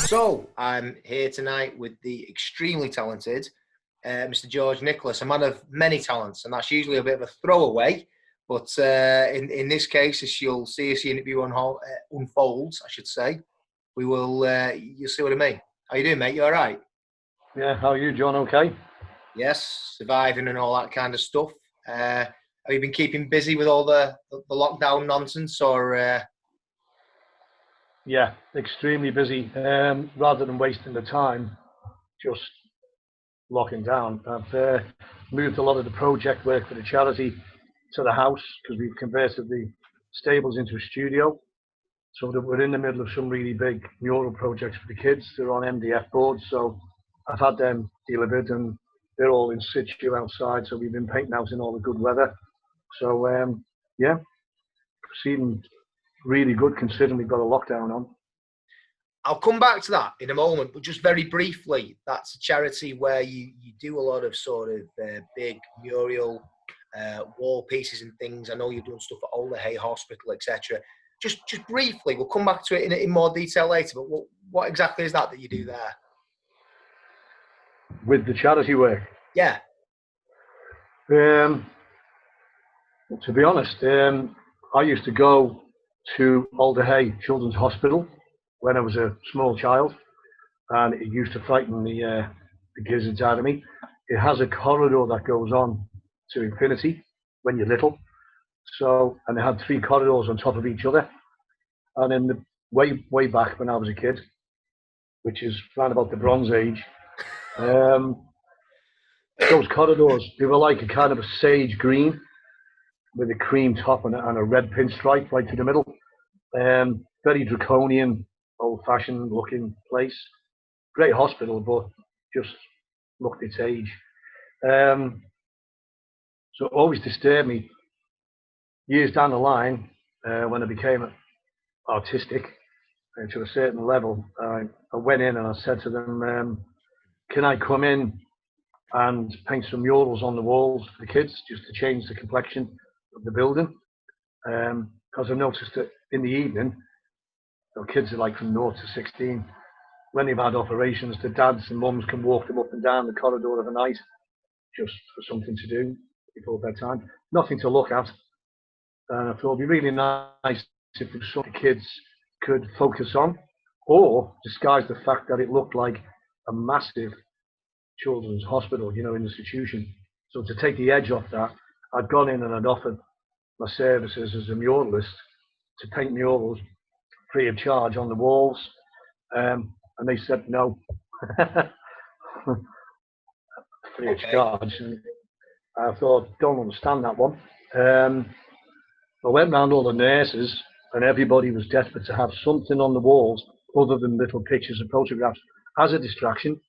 So I'm here tonight with the extremely talented Mr. George Nicholas, a man of many talents, and that's usually a bit of a throwaway. But in this case, as you'll see as the interview unfolds, I should say, we will. You'll see what I mean. How you doing, mate? You all right? Yeah, how are you, John? Okay? Yes, surviving and all that kind of stuff. Have you been keeping busy with all the lockdown nonsense, or? Yeah, extremely busy. Rather than wasting the time, just locking down. I've moved a lot of the project work for the charity to the house because we've converted the stables into a studio. So that we're in the middle of some really big mural projects for the kids. They're on MDF boards, so I've had them delivered and they're all in situ outside. So we've been painting out in all the good weather. So yeah, proceeding really good considering we've got a lockdown on. I'll come back to that in a moment, but just very briefly, that's a charity where you do a lot of sort of big mural wall pieces and things. I know you've done stuff at Alder Hey Hospital, etc. Just briefly, we'll come back to it in more detail later, but what exactly is that you do there? With the charity work? Yeah. To be honest, I used to go to Alder Hey Children's Hospital when I was a small child, and it used to frighten the gizzards out of me. It has a corridor that goes on to infinity when you're little. So, and it had 3 corridors on top of each other. And in the way back when I was a kid, which is around about the Bronze Age, those corridors, they were like a kind of a sage green with a cream top and a red pinstripe right through the middle. Very draconian, old-fashioned looking place. Great hospital, but just looked its age. So it always disturbed me. Years down the line, when I became artistic to a certain level, I went in and I said to them, can I come in and paint some murals on the walls for the kids just to change the complexion of the building? Because I noticed that in the evening, kids are like from 0 to 16, when they've had operations, the dads and mums can walk them up and down the corridor of the night just for something to do before bedtime. Nothing to look at. And I thought it'd be really nice if some kids could focus on or disguise the fact that it looked like a massive children's hospital, institution. So to take the edge off that, I'd gone in and I'd offered my services as a muralist to paint murals free of charge on the walls. And they said no. Free of charge. And I thought, don't understand that one. I went round all the nurses and everybody was desperate to have something on the walls other than little pictures and photographs as a distraction.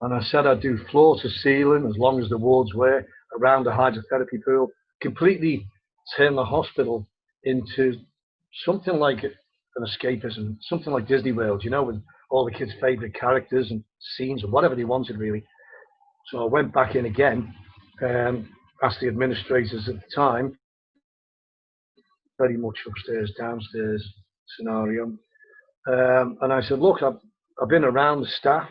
And I said I'd do floor to ceiling as long as the wards were around the hydrotherapy pool, completely turn the hospital into something like an escapism, something like Disney World, with all the kids' favourite characters and scenes and whatever they wanted, really. So I went back in again, asked the administrators at the time, very much upstairs, downstairs scenario. And I said, look, I've been around the staff.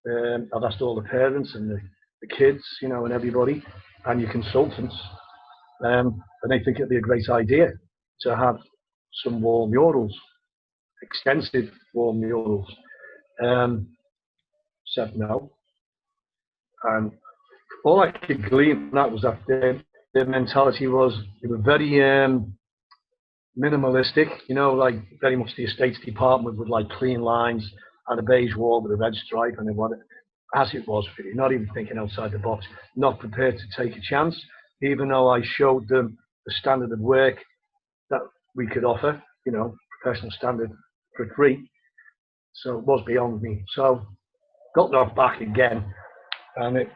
I've asked all the parents and the kids, and everybody, and your consultants. And they think it'd be a great idea to have some wall murals, extensive wall murals. Said no. And all I could glean from that was that their mentality was they were very minimalistic, like very much the estates department with like clean lines and a beige wall with a red stripe, and they wanted, as it was really, not even thinking outside the box, not prepared to take a chance, even though I showed them the standard of work that we could offer, professional standard for free. So it was beyond me. So got knocked back again, and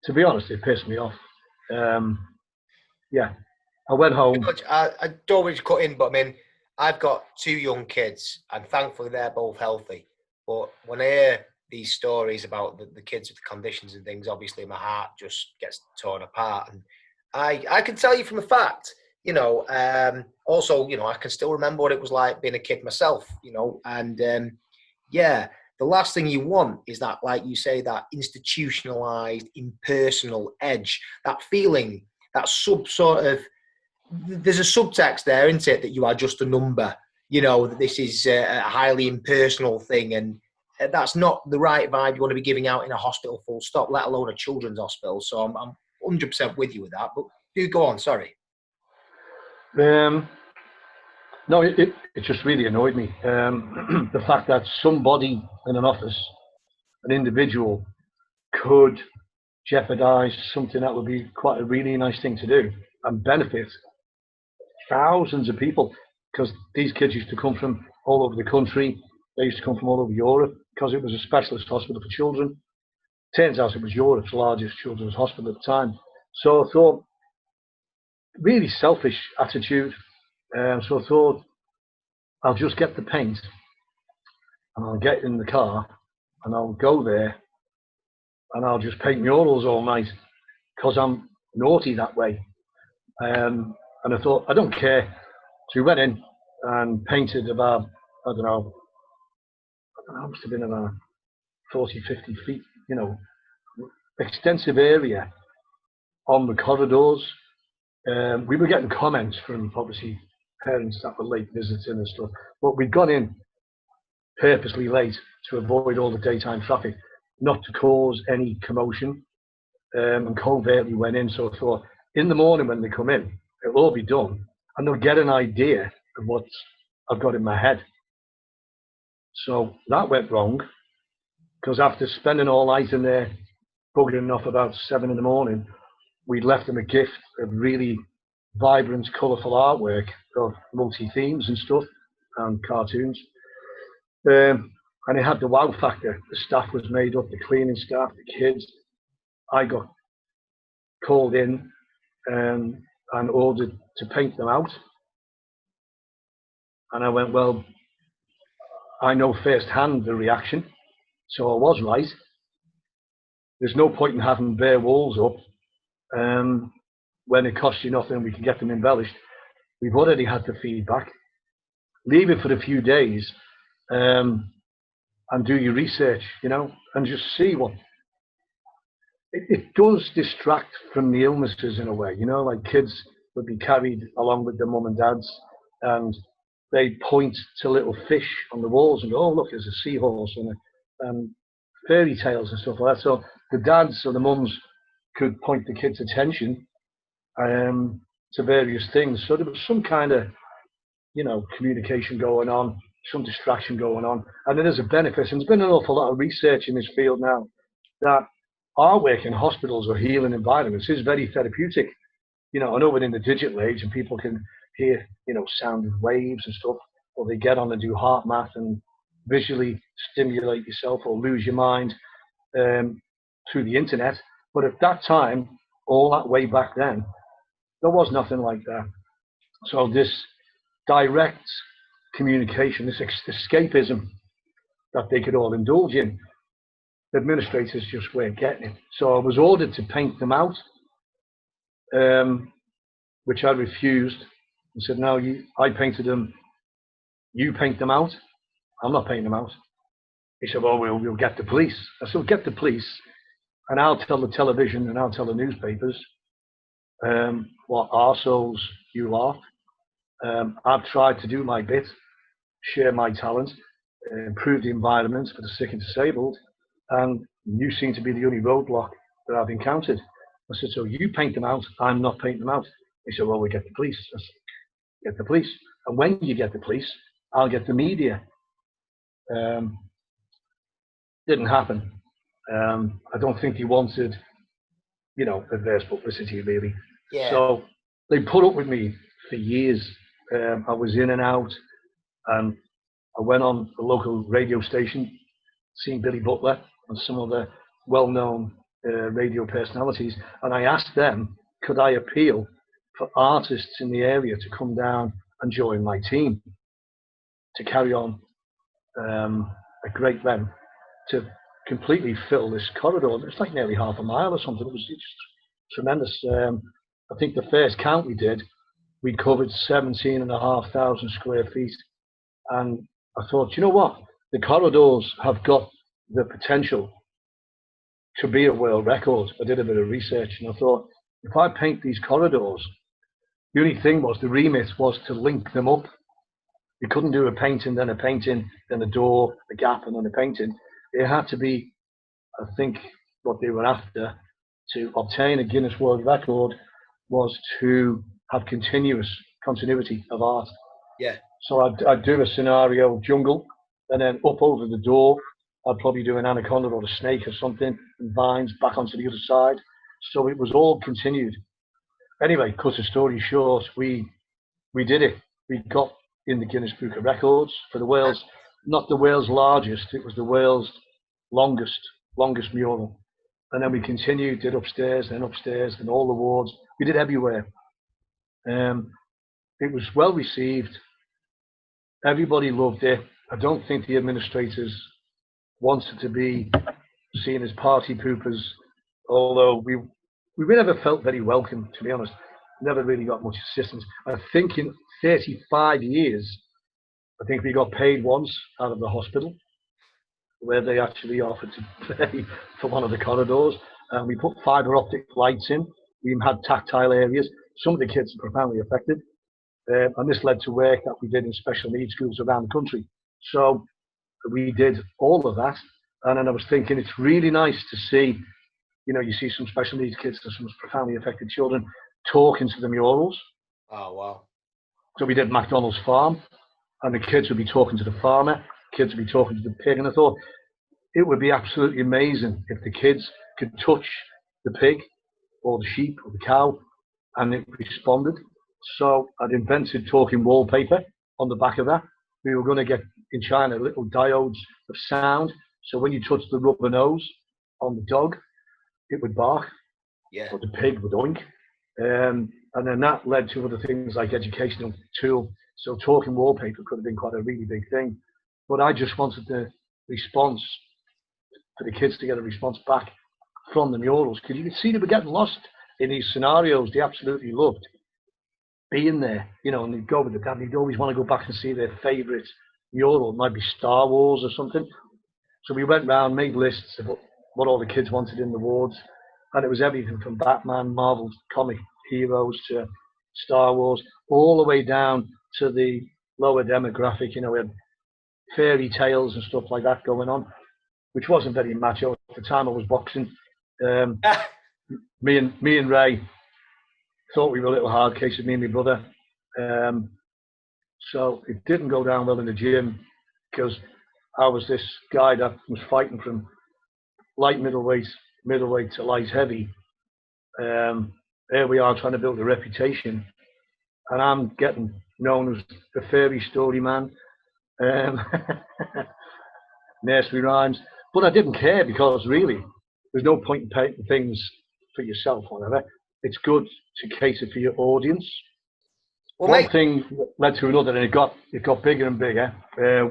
to be honest, it pissed me off. Yeah. I went home. I don't want to cut in, but I mean, I've got 2 young kids, and thankfully they're both healthy. But when I hear these stories about the kids with the conditions and things, obviously my heart just gets torn apart. And I can tell you from a fact, Also, I can still remember what it was like being a kid myself, and yeah, the last thing you want is that, like you say, that institutionalized, impersonal edge, that feeling, that there's a subtext there, isn't it, that you are just a number, that this is a highly impersonal thing, and that's not the right vibe you want to be giving out in a hospital full stop, let alone a children's hospital. So I'm 100% with you with that, but do go on, sorry. No, it just really annoyed me. The fact that somebody in an office, an individual, could jeopardize something that would be quite a really nice thing to do and benefit thousands of people, because these kids used to come from all over the country. They used to come from all over Europe because it was a specialist hospital for children. Turns out it was Europe's largest children's hospital at the time. So I thought, really selfish attitude. So I thought, I'll just get the paint and I'll get in the car and I'll go there and I'll just paint murals all night because I'm naughty that way. And I thought, I don't care. So we went in and painted about, I don't know, must have been about 40, 50 feet, extensive area on the corridors. We were getting comments from, obviously, parents that were late visiting and stuff, but we'd gone in purposely late to avoid all the daytime traffic, not to cause any commotion, and covertly went in. So I thought, in the morning when they come in, it'll all be done, and they'll get an idea of what I've got in my head. So that went wrong, because after spending all night in there, buggering off about 7 in the morning, we'd left them a gift of really vibrant, colourful artwork of multi-themes and stuff, and cartoons. And it had the wow factor. The staff was made up, the cleaning staff, the kids. I got called in and ordered to paint them out. And I went, well, I know firsthand the reaction, so I was right. There's no point in having bare walls up when it costs you nothing. We can get them embellished. We've already had the feedback. Leave it for a few days and do your research, and just see what. It does distract from the illnesses in a way, like kids would be carried along with their mum and dads, and they point to little fish on the walls and go, oh, look, there's a seahorse, and fairy tales and stuff like that. So the dads or the mums could point the kids' attention to various things. So there was some kind of, communication going on, some distraction going on. And there is a benefit. And there's been an awful lot of research in this field now that our work in hospitals or healing environments is very therapeutic. I know we're in the digital age and people can hear, sound waves and stuff, or they get on and do heart math and visually stimulate yourself or lose your mind through the internet. But at that time, all that way back then, there was nothing like that. So this direct communication, this escapism that they could all indulge in, the administrators just weren't getting it. So I was ordered to paint them out, which I refused and said, no, I painted them, you paint them out. I'm not painting them out. He said, well, we'll get the police. I said, well, get the police, and I'll tell the television and I'll tell the newspapers what arseholes you are. I've tried to do my bit, share my talent, improve the environment for the sick and disabled, and you seem to be the only roadblock that I've encountered. I said, so you paint them out, I'm not painting them out. He said, well, we get the police. I said, get the police. And when you get the police, I'll get the media. Didn't happen. I don't think he wanted, adverse publicity, really. Yeah. So they put up with me for years. I was in and out, and I went on the local radio station, seeing Billy Butler and some of the well-known radio personalities, and I asked them, could I appeal for artists in the area to come down and join my team to carry on a great length to completely fill this corridor. It's like nearly half a mile or something. It was just tremendous. I think the first count we did We covered 17,500 square feet. And I thought, you know what? The corridors have got the potential to be a world record. I did a bit of research and I thought, if I paint these corridors, the only thing was the remit was to link them up. You couldn't do a painting, then a door, a gap, and then a painting. It had to be, I think, what they were after to obtain a Guinness World Record was to have continuity of art. Yeah. So I'd do a scenario jungle, and then up over the door, I'd probably do an anaconda or a snake or something, and vines back onto the other side. So it was all continued. Anyway, cut the story short, we did it. We got in the Guinness Book of Records for the world's, not the world's largest, it was the world's longest mural. And then we continued, did upstairs, and all the wards. We did everywhere. It was well received. Everybody loved it. I don't think the administrators wanted to be seen as party poopers, although we never felt very welcome, to be honest. Never really got much assistance. I think in 35 years, I think we got paid once out of the hospital, where they actually offered to pay for one of the corridors. And we put fibre optic lights in. We even had tactile areas. Some of the kids are profoundly affected. And this led to work that we did in special needs schools around the country. So we did all of that. And then I was thinking, it's really nice to see, you see some special needs kids and some profoundly affected children talking to the murals. Oh, wow. So we did McDonald's Farm, and the kids would be talking to the farmer, kids would be talking to the pig. And I thought it would be absolutely amazing if the kids could touch the pig or the sheep or the cow and it responded. So I'd invented talking wallpaper on the back of that. We were going to get in China little diodes of sound. So when you touched the rubber nose on the dog, it would bark. Yeah. Or the pig would oink. And then that led to other things like educational tool. So talking wallpaper could have been quite a really big thing. But I just wanted the response for the kids to get a response back from the murals. Because you could see they were getting lost in these scenarios. They absolutely loved being there, and they'd go with the dad. They'd always want to go back and see their favourite mural. It might be Star Wars or something. So we went round, made lists of what all the kids wanted in the wards. And it was everything from Batman, Marvel comic heroes to Star Wars, all the way down to the lower demographic. We had fairy tales and stuff like that going on, which wasn't very macho. At the time I was boxing. Me and Ray thought we were a little hard cases, me and my brother. So it didn't go down well in the gym because I was this guy that was fighting from light middleweight to light heavy. There we are trying to build a reputation, and I'm getting known as the fairy story man, nursery rhymes. But I didn't care because really, there's no point in painting things for yourself or whatever. It's good to cater for your audience. Well, one thing led to another, and it got bigger and bigger.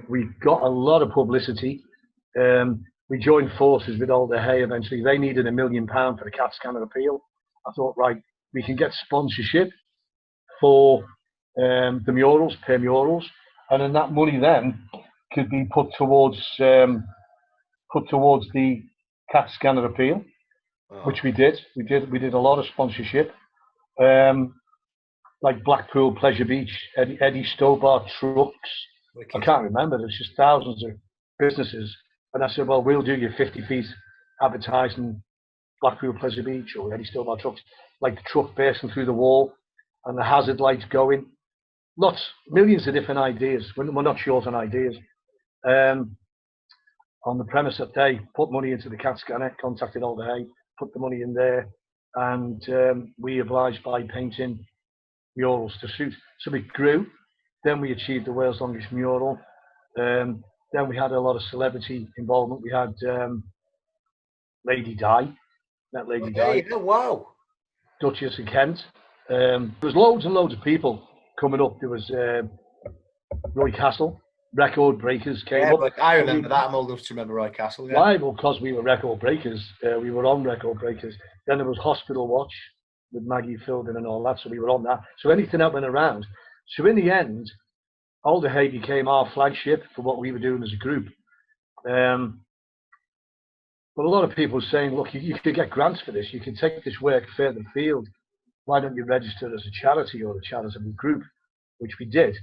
We got a lot of publicity. We joined forces with Alder Hey eventually. They needed £1 million for the CAT scanner appeal. I thought, right, we can get sponsorship for the murals, per murals, and then that money then could be put towards the CAT scanner appeal, which we did. We did a lot of sponsorship, like Blackpool Pleasure Beach, Eddie Stobart trucks. I can't remember. There's just thousands of businesses. And I said, well, we'll do your 50 feet advertising Blackpool Pleasure Beach or Eddie Stobart trucks, like the truck bursting through the wall and the hazard lights going. Millions of different ideas. We're not short on ideas. On the premise that they put money into the CAT scanner, contacted Alder Hey, put the money in there, and we obliged by painting murals to suit. So we grew. Then we achieved the world's longest mural. Then we had a lot of celebrity involvement. We had Lady Di, met Lady Di. Oh, wow. Duchess of Kent. There was loads and loads of people coming up. There was Roy Castle, Record Breakers came up. But I remember that. I'm old enough to remember Roy Castle. Yeah. Why? Well, because we were Record Breakers. We were on Record Breakers. Then there was Hospital Watch. with Maggie Filden and all that, so we were on that. So anything that went around. So in the end, Alder Hey became our flagship for what we were doing as a group. But a lot of people were saying, look, you could get grants for this. You can take this work further afield. Why don't you register as a charity or a charitable group? Which we did,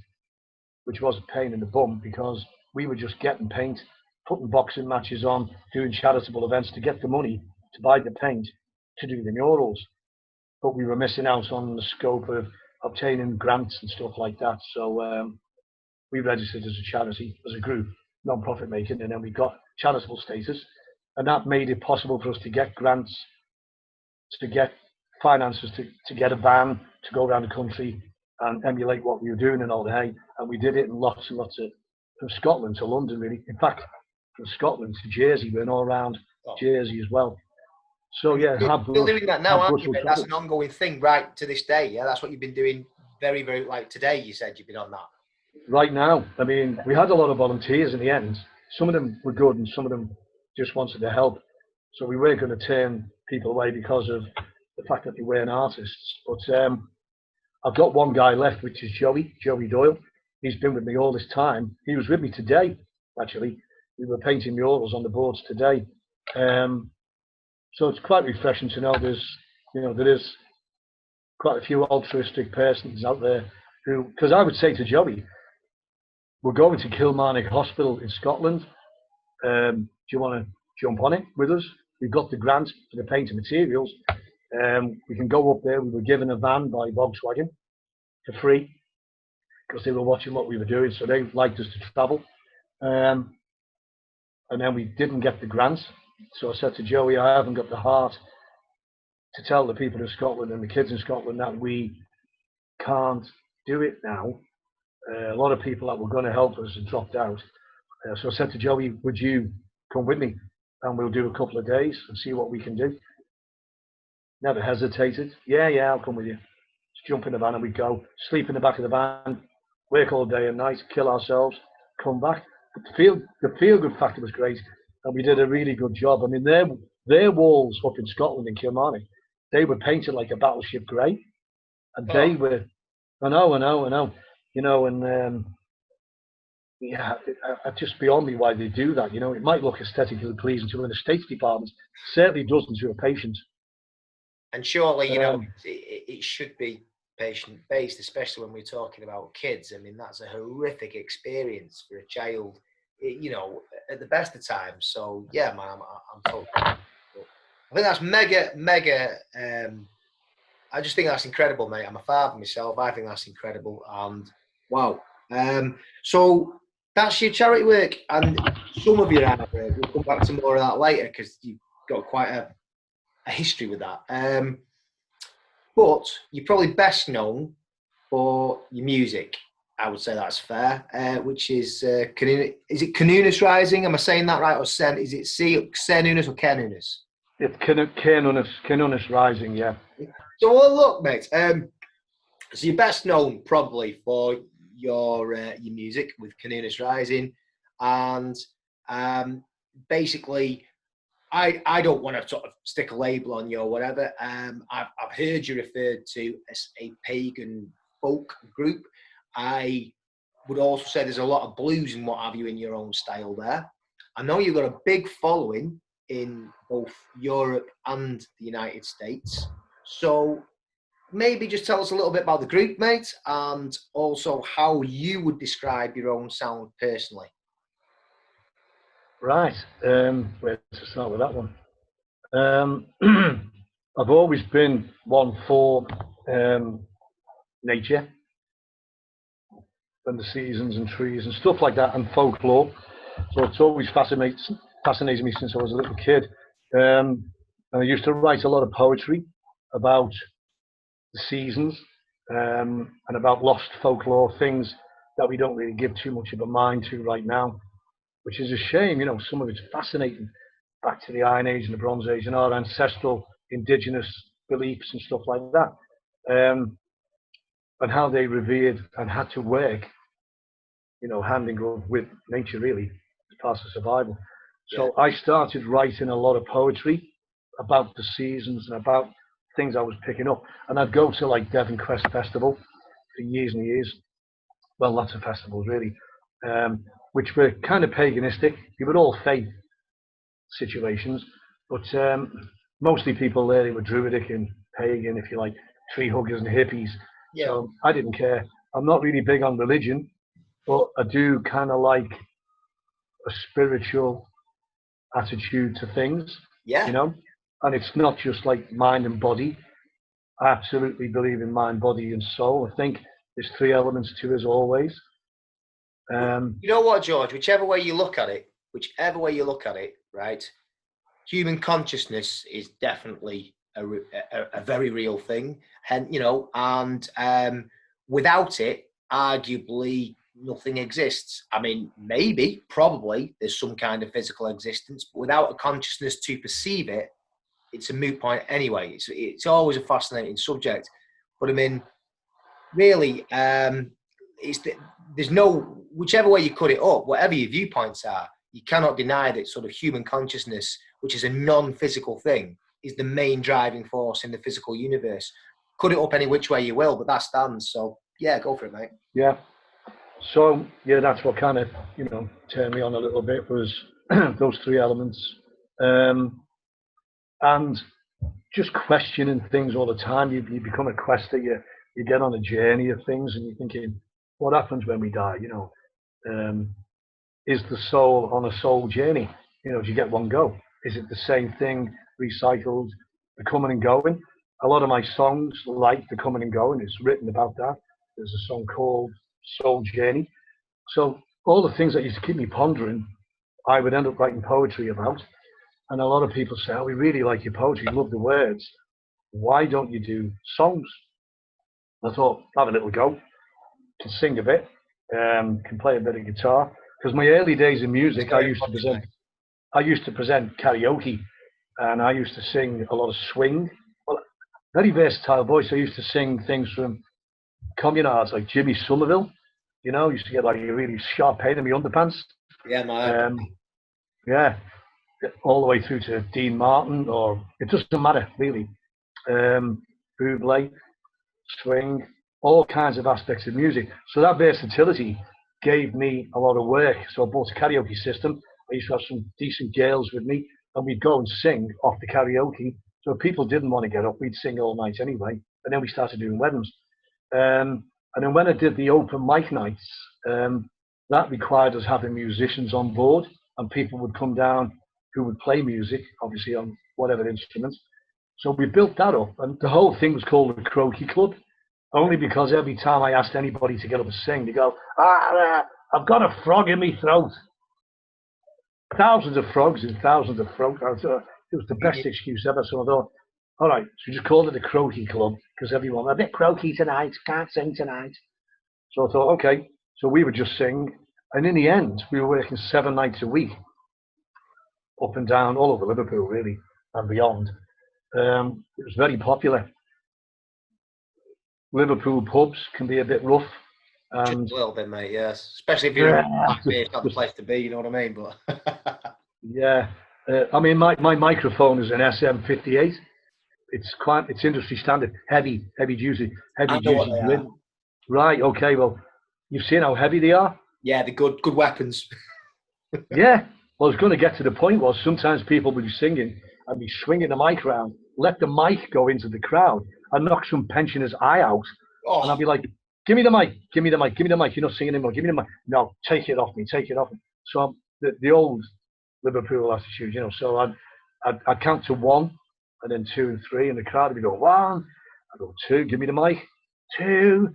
which was a pain in the bum because we were just getting paint, putting boxing matches on, doing charitable events to get the money to buy the paint to do the murals. But we were missing out on the scope of obtaining grants and stuff like that. So we registered as a charity, as a group, non-profit making, and then we got charitable status. And that made it possible for us to get grants, to get finances, to get a van, to go around the country and emulate what we were doing in Alder Hey. And we did it in lots and lots of, from Scotland to London, really. In fact, from Scotland to Jersey, we went all around Jersey as well. So yeah, you're still doing that now, aren't you? That's an ongoing thing, right, to this day. Yeah, that's what you've been doing very, very, like today, you said you've been on that. Right now, I mean, we had a lot of volunteers in the end. Some of them were good and some of them just wanted to help. So we weren't going to turn people away because of the fact that they weren't artists. But I've got one guy left, which is Joey Doyle. He's been with me all this time. He was with me today, actually. We were painting murals on the boards today. So it's quite refreshing to know there is quite a few altruistic persons out there who, because I would say to Joey, we're going to Kilmarnock Hospital in Scotland. Do you want to jump on it with us? We've got the grant for the paint and materials. We can go up there. We were given a van by Volkswagen for free because they were watching what we were doing, so they liked us to travel. And then we didn't get the grants. So I said to Joey, I haven't got the heart to tell the people in Scotland and the kids in Scotland that we can't do it now. A lot of people that were going to help us had dropped out. So I said to Joey, would you come with me and we'll do a couple of days and see what we can do? Never hesitated. Yeah, I'll come with you. Just jump in the van and we go, sleep in the back of the van, work all day and night, kill ourselves, come back. But the feel-good factor was great, and we did a really good job. I mean, their walls up in Scotland, in Kilmarnock, they were painted like a battleship grey, and they were, I know. You know, and yeah, it's just beyond me why they do that. You know, it might look aesthetically pleasing to an estates department, certainly doesn't to a patient. And surely, you know, it should be patient-based, especially when we're talking about kids. I mean, that's a horrific experience for a child, you know, at the best of times. So, yeah, man, I'm totally. I think that's mega. I just think that's incredible, mate. I'm a father myself. I think that's incredible. And wow. So that's your charity work, and some of your art work. We'll come back to more of that later because you've got quite a history with that. But you're probably best known for your music. I would say that's fair. Which is it Cernunnos Rising? Am I saying that right? Or is it Cernunnos or Cernunnos? It's Cernunnos Rising, yeah. So well, look, mate. So you're best known probably for your music with Cernunnos Rising, and basically, I don't want to sort of stick a label on you or whatever. I've heard you referred to as a pagan folk group. I would also say there's a lot of blues and what have you in your own style there. I know you've got a big following in both Europe and the United States. So maybe just tell us a little bit about the group, mate, and also how you would describe your own sound personally. Right. Where to start with that one? I've always been one for nature and the seasons and trees and stuff like that, and folklore. So it's always fascinated me since I was a little kid. And I used to write a lot of poetry about the seasons and about lost folklore, things that we don't really give too much of a mind to right now, which is a shame. You know, some of it's fascinating, back to the Iron Age and the Bronze Age and our ancestral indigenous beliefs and stuff like that, and how they revered and had to work, you know, hand in glove with nature, really, as part of survival. So I started writing a lot of poetry about the seasons and about things I was picking up. And I'd go to like Devon Quest Festival for years and years. Well, lots of festivals really, which were kind of paganistic. They were all faith situations, but mostly people there, they were druidic and pagan, if you like, tree huggers and hippies. Yeah. So I didn't care. I'm not really big on religion, but I do kind of like a spiritual attitude to things, Yeah. you know, and it's not just like mind and body. I absolutely believe in mind, body, and soul. I think there's three elements to us always. You know what, George? Whichever way you look at it, right? Human consciousness is definitely a very real thing, and without it, arguably nothing exists. I mean, maybe, probably, there's some kind of physical existence, but without a consciousness to perceive it, it's a moot point anyway. It's always a fascinating subject, but I mean, really, there's no, whichever way you cut it up, whatever your viewpoints are, you cannot deny that sort of human consciousness, which is a non-physical thing, is the main driving force in the physical universe. Cut it up any which way you will, but that stands. So yeah, go for it, mate. Yeah. So yeah, that's what kind of turned me on a little bit, was those three elements, and just questioning things all the time. You become a quester. You get on a journey of things, and you're thinking, what happens when we die? Is the soul on a soul journey? Do you get one go? Is it the same thing recycled, the coming and going? A lot of my songs, like the coming and going, is written about that. There's a song called Soul Journey. So all the things that used to keep me pondering, I would end up writing poetry about. And a lot of people say, oh, we really like your poetry, love the words. Why don't you do songs? I thought, have a little go. Can sing a bit, can play a bit of guitar. Because my early days in music, I used to present karaoke, and I used to sing a lot of swing. Well, very versatile voice. I used to sing things from communards like Jimmy Somerville. Used to get like a really sharp pain in my underpants. Yeah, man. Yeah, all the way through to Dean Martin, or it doesn't matter really. Buble, swing, all kinds of aspects of music. So that versatility gave me a lot of work. So I bought a karaoke system. I used to have some decent girls with me, and we'd go and sing off the karaoke. So if people didn't want to get up, we'd sing all night anyway. And then we started doing weddings. And then when I did the open mic nights, that required us having musicians on board, and people would come down who would play music, obviously on whatever instruments. So we built that up, and the whole thing was called the Croaky Club, only because every time I asked anybody to get up and sing, they go, I've got a frog in my throat. Thousands of frogs in thousands of throats. It was the best excuse ever. So I thought, all right, so just call it the Croaky Club, because everyone, a bit croaky tonight, can't sing tonight. So I thought, okay. So we would just sing. And in the end, we were working 7 nights a week, up and down, all over Liverpool, really, and beyond. It was very popular. Liverpool pubs can be a bit rough. And just a little bit, mate, yes. Especially if you're it's not the place to be, you know what I mean? But yeah. I mean, my microphone is an SM58. It's industry standard, heavy duty. Right, okay, well, you've seen how heavy they are? Yeah, they're good weapons. Yeah. Well, I was going to get to the point was sometimes people would be singing and be swinging the mic around, let the mic go into the crowd and knock some pensioner's eye out. Oh. And I'd be like, give me the mic. You're not singing anymore. Give me the mic. No, take it off me. So the old Liverpool attitude, So I'd count to 1 and then 2 and 3, and the crowd would go 1. I'd go 2, give me the mic. 2,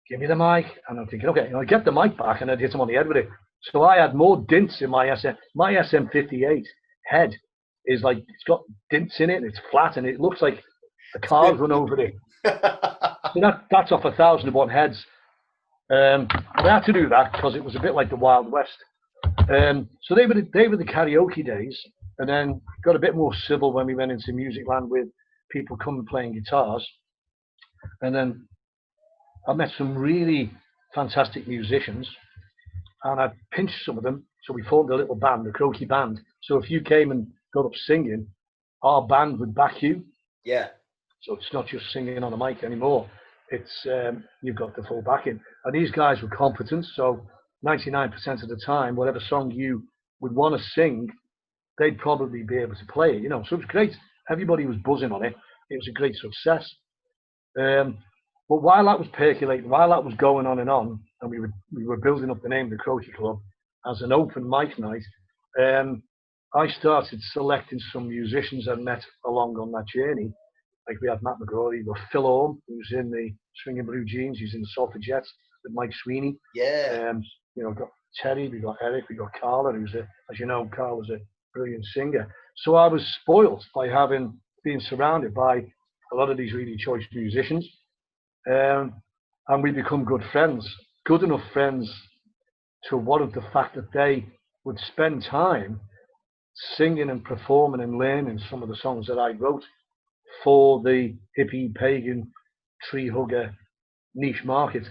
give me the mic. And I'm thinking, okay, I'd get the mic back and I'd hit them on the head with it. So I had more dints in my SM58 head is like, it's got dints in it, and it's flat, and it looks like a car's run over it. So that's off 1,001 heads. I had to do that because it was a bit like the Wild West. So they were the karaoke days, and then got a bit more civil when we went into Musicland with people coming playing guitars. And then I met some really fantastic musicians, and I pinched some of them. So we formed a little band, the Croaky Band. So if you came and got up singing, our band would back you. Yeah. So it's not just singing on a mic anymore. It's you've got the full backing, and these guys were competent. So 99% of the time, whatever song you would want to sing, they'd probably be able to play it. So it was great. Everybody was buzzing on it. It was a great success. But while that was percolating, while that was going on, and we were building up the name of the Croce Club as an open mic night, I started selecting some musicians I met along on that journey. Like we had Matt McGrory, we got Phil Orme, who's in the Swinging Blue Jeans, he's in the Salford Jets with Mike Sweeney. Yeah. We've got Terry, we got Eric, we got Carla, who's as you know, Carla's a brilliant singer. So I was spoilt by being surrounded by a lot of these really choice musicians. And we become good friends, good enough friends to warrant the fact that they would spend time singing and performing and learning some of the songs that I wrote for the hippie, pagan, tree hugger niche market.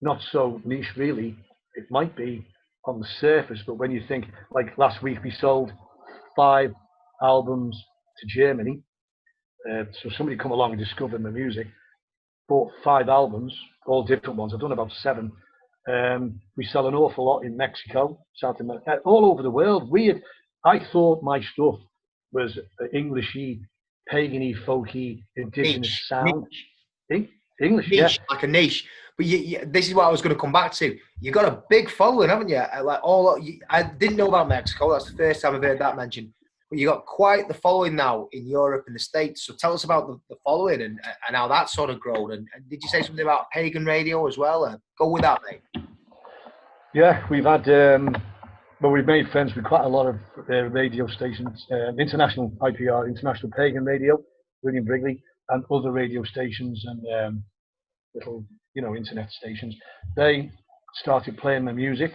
Not so niche, really. It might be on the surface, but when you think, like last week, we sold 5 albums to Germany. So somebody come along and discovered my music, bought 5 albums, all different ones. I've done about 7. We sell an awful lot in Mexico, South America, all over the world. Weird. I thought my stuff was Englishy, pagany, folky, indigenous Niche. sound. English, niche, yeah. like a niche. But this is what I was going to come back to. You got a big following, haven't you? I didn't know about Mexico. That's the first time I've heard that mentioned. But you got quite the following now in Europe and the States. So tell us about the following and how that's sort of grown. And did you say something about pagan radio as well? Go with that, mate. Yeah, we've had, we've made friends with quite a lot of radio stations, international IPR, International Pagan Radio, William Brigley, and other radio stations and little, internet stations. They started playing the music,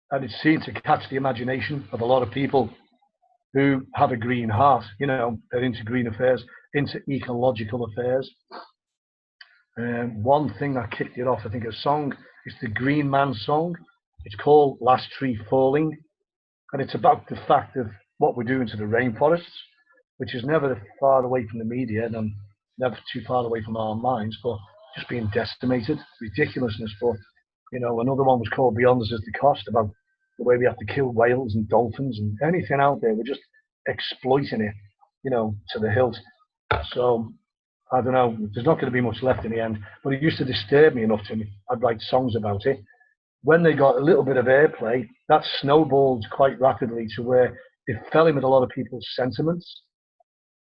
and it seemed to catch the imagination of a lot of people who have a green heart. They're into green affairs, into ecological affairs. One thing that kicked it off, I think, a song, it's the Green Man song. It's called Last Tree Falling, and it's about the fact of what we're doing to the rainforests, which is never far away from the media and never too far away from our minds, but just being decimated, ridiculousness. But, another one was called Beyond Us Is the Cost, about the way we have to kill whales and dolphins and anything out there. We're just exploiting it, to the hilt. So, I don't know, there's not going to be much left in the end, but it used to disturb me enough I'd write songs about it. When they got a little bit of airplay, that snowballed quite rapidly to where it fell in with a lot of people's sentiments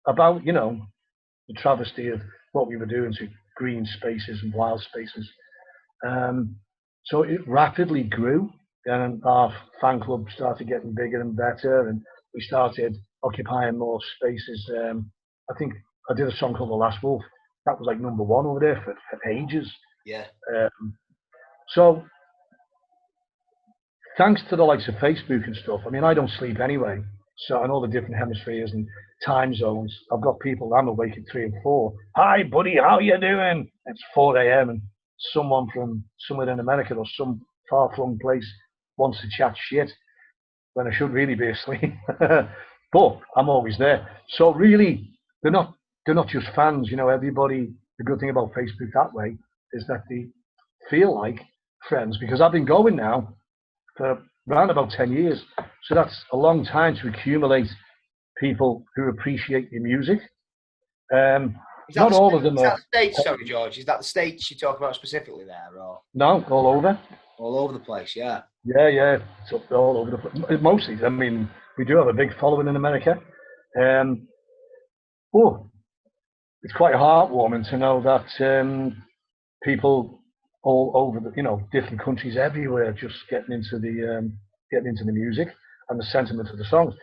about, the travesty of what we were doing to green spaces and wild spaces. So it rapidly grew, and our fan club started getting bigger and better, and we started occupying more spaces. I think I did a song called The Last Wolf. That was like #1 over there for ages. Yeah. So thanks to the likes of Facebook and stuff, I mean, I don't sleep anyway. So I know the different hemispheres and time zones. I've got people, I'm awake at 3 and 4. Hi, buddy, how you doing? It's 4 a.m. and someone from somewhere in America or some far-flung place wants to chat shit when I should really be asleep. But I'm always there. So really, they're not just fans. Everybody, the good thing about Facebook that way is that they feel like friends, because I've been going now for around about 10 years. So that's a long time to accumulate people who appreciate your music. Not all of them are. Is that the States, sorry, George? Is that the States you talk about specifically there? Or? No, all over. All over the place, yeah. Yeah. It's all over the place. Mostly, I mean, we do have a big following in America. It's quite heartwarming to know that people all over the, different countries everywhere just getting into the music and the sentiment of the songs.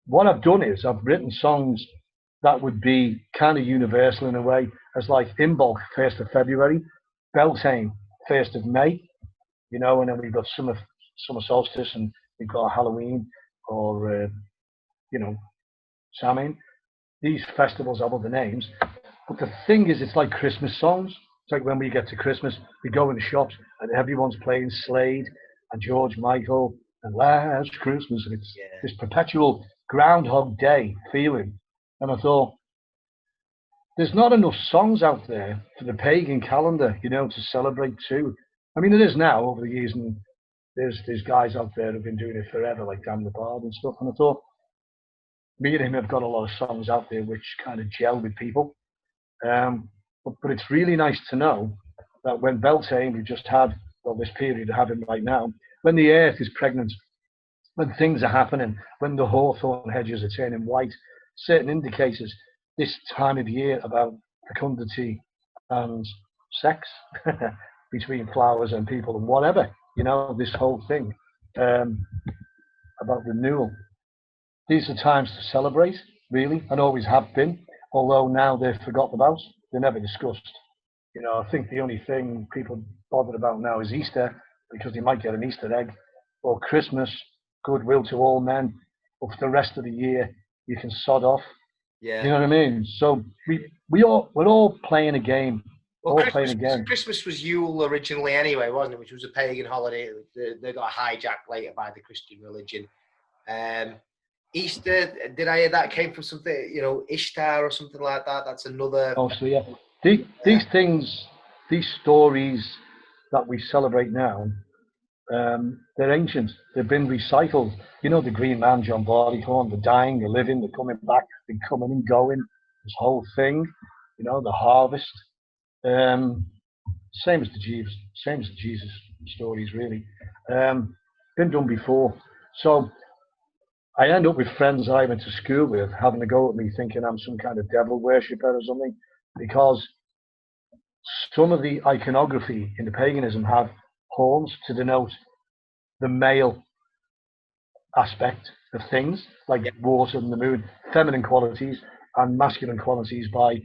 What I've done is I've written songs that would be kind of universal in a way, as like Imbolc, 1st of February, Beltane, 1st of May, and then we've got summer solstice, and we've got Halloween or Samhain. These festivals have other names, but the thing is, it's like Christmas songs. It's like when we get to Christmas, we go in the shops and everyone's playing Slade and George Michael and Last Christmas, and it's this perpetual Groundhog Day feeling. And I thought, there's not enough songs out there for the pagan calendar, to celebrate too. I mean, it is now over the years, and there's guys out there who've been doing it forever, like Dan the Bard and stuff. And I thought me and him have got a lot of songs out there which kind of gel with people. But it's really nice to know that when Beltane, we just had, well, this period of having right now, when the earth is pregnant, when things are happening, when the hawthorn hedges are turning white, certain indicators this time of year about fecundity and sex between flowers and people and whatever, this whole thing about renewal. These are times to celebrate, really, and always have been, although now they're forgotten about, they're never discussed. I think the only thing people bother about now is Easter, because they might get an Easter egg, or Christmas, goodwill to all men, but for the rest of the year, you can sod off. Yeah. You know what I mean? So we're all playing a game. Well, Christmas was Yule originally anyway, wasn't it? Which was a pagan holiday. They got hijacked later by the Christian religion. Easter, did I hear that came from something, Ishtar or something like that? That's another. Oh, so yeah. These things, these stories that we celebrate now, they're ancient. They've been recycled. The Green Man, John Barleycorn, the dying, the living, the coming back, the coming and going, this whole thing, the harvest. Same as the Jesus stories, really. Been done before. So I end up with friends I went to school with having a go at me thinking I'm some kind of devil worshipper or something, because some of the iconography in the paganism have horns to denote the male aspect of things, like water and the moon, feminine qualities, and masculine qualities by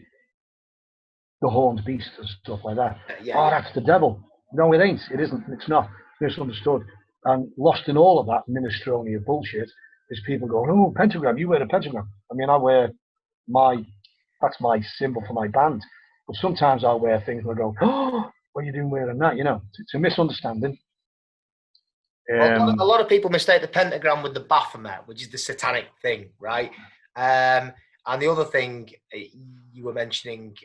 the horned beast and stuff like that. That's the devil. No, it ain't. It isn't. It's not. It's misunderstood. And lost in all of that minestrone of bullshit is people going, oh, pentagram, you wear a pentagram. I mean, that's my symbol for my band. But sometimes I'll wear things where I go, oh, what are you doing wearing that? It's a misunderstanding. A lot of people mistake the pentagram with the Baphomet, which is the satanic thing, right? And the other thing you were mentioning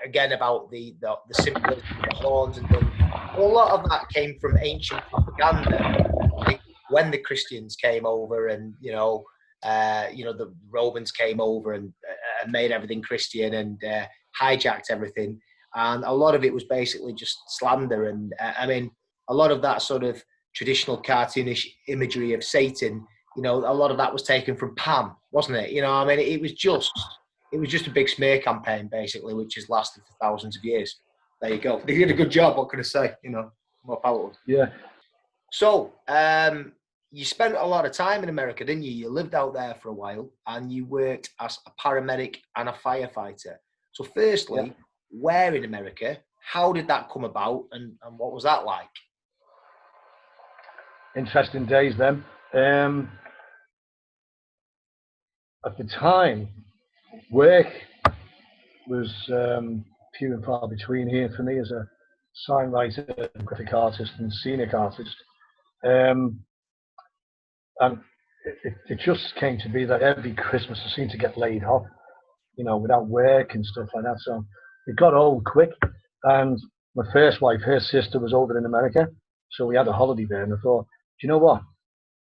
again about the symbolism of the horns and things. A lot of that came from ancient propaganda, like when the Christians came over, and the Romans came over and made everything Christian and hijacked everything, and a lot of it was basically just slander. And I mean, a lot of that sort of traditional cartoonish imagery of Satan, a lot of that was taken from Pan, wasn't it? I mean, it was just a big smear campaign, basically, which has lasted for thousands of years. There you go. They did a good job. What can I say? More powerful. Yeah. So, you spent a lot of time in America, didn't you? You lived out there for a while, and you worked as a paramedic and a firefighter. So, firstly, where in America? How did that come about, and what was that like? Interesting days then. At the time, work was few and far between here for me as a sign writer, graphic artist, and scenic artist. And it just came to be that every Christmas I seemed to get laid off, without work and stuff like that. So it got old quick. And my first wife, her sister was over in America, so we had a holiday there. And I thought, do you know what?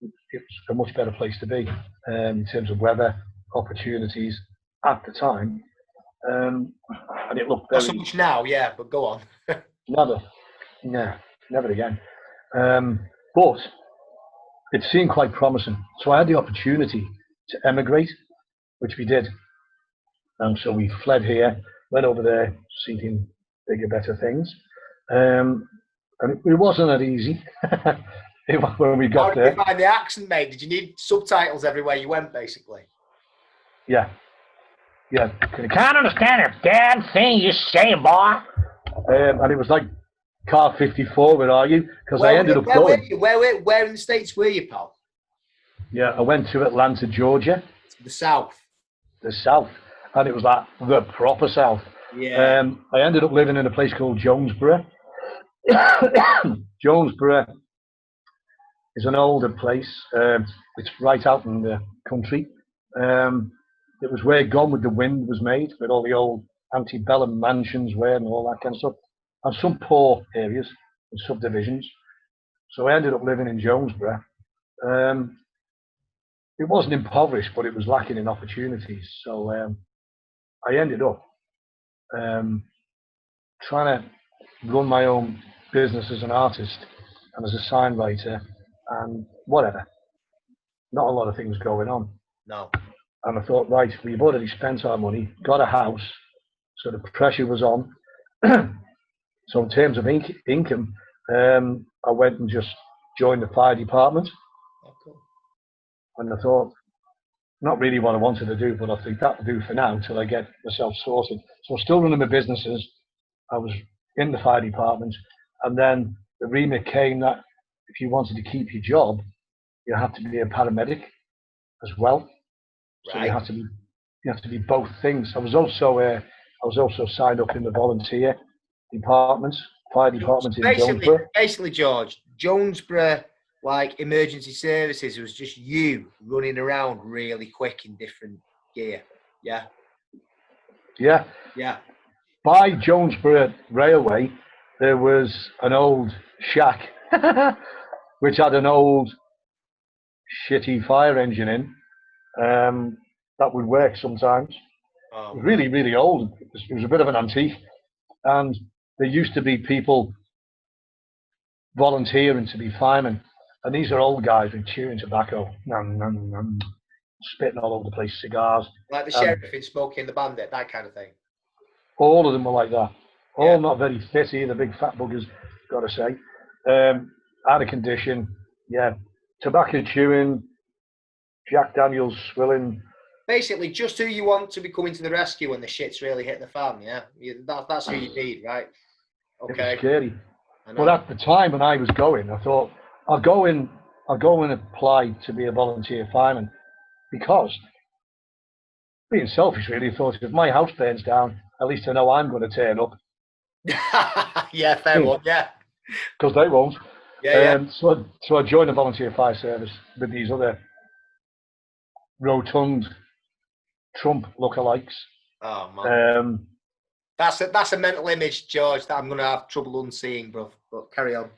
It was a much better place to be in terms of weather, opportunities at the time. And it looked very... Not so much now, yeah, but go on. Never again. But it seemed quite promising. So I had the opportunity to emigrate, which we did. And so we fled here, went over there seeking bigger, better things. And it wasn't that easy when we got there. How did you find the accent, mate? Did you need subtitles everywhere you went, basically? Yeah. I can't understand a damn thing you're saying, boy. And it was like, car 54, where are you? Because I ended up going. Where in the States were you, pal? Yeah, I went to Atlanta, Georgia. The South. The South. And it was like the proper South. Yeah. I ended up living in a place called Jonesboro. Jonesboro is an older place. It's right out in the country. It was where Gone with the Wind was made, where all the old antebellum mansions were and all that kind of stuff, and some poor areas and subdivisions. So I ended up living in Jonesborough. It wasn't impoverished, but it was lacking in opportunities. So I ended up trying to run my own business as an artist and as a sign writer and whatever. Not a lot of things going on. No. And I thought, right, we've already spent our money, got a house, so the pressure was on. So in terms of income, I went and just joined the fire department. Oh, cool. And I thought, not really what I wanted to do, but I think that'll do for now until I get myself sorted. So I'm still running my businesses. I was in the fire department, and then the remit came that if you wanted to keep your job, you have to be a paramedic as well. So Right. you have to be both things. I was also signed up in the volunteer department, fire department in Jonesborough. Basically, George, Jonesborough, like emergency services, was just you running around really quick in different gear. Yeah. Yeah. Yeah. By Jonesborough Railway, there was an old shack which had an old shitty fire engine in that would work sometimes. Oh, It was really, really old. It was a bit of an antique. And there used to be people volunteering to be firemen. And these are old guys with chewing tobacco, spitting all over the place, cigars. like the sheriff in Smokey and the Bandit, that kind of thing. All of them were like that. All Yeah. not very fit either, big fat buggers, got to say. Out of condition, yeah. Tobacco chewing, Jack Daniels swilling. Basically, just who you want to be coming to the rescue when the shit's really hit the fan, yeah? That's who you need, right? Okay. It was scary. I know. But at the time when I was going, I thought, I'll go and apply to be a volunteer fireman, because being selfish really, I thought if my house burns down, at least I know I'm going to turn up. Yeah, fair one, yeah. Because they won't. Yeah, So I joined the volunteer fire service with these other rotund Trump lookalikes. Oh, man. Um, That's a mental image, George, that I'm going to have trouble unseeing, bro. But carry on.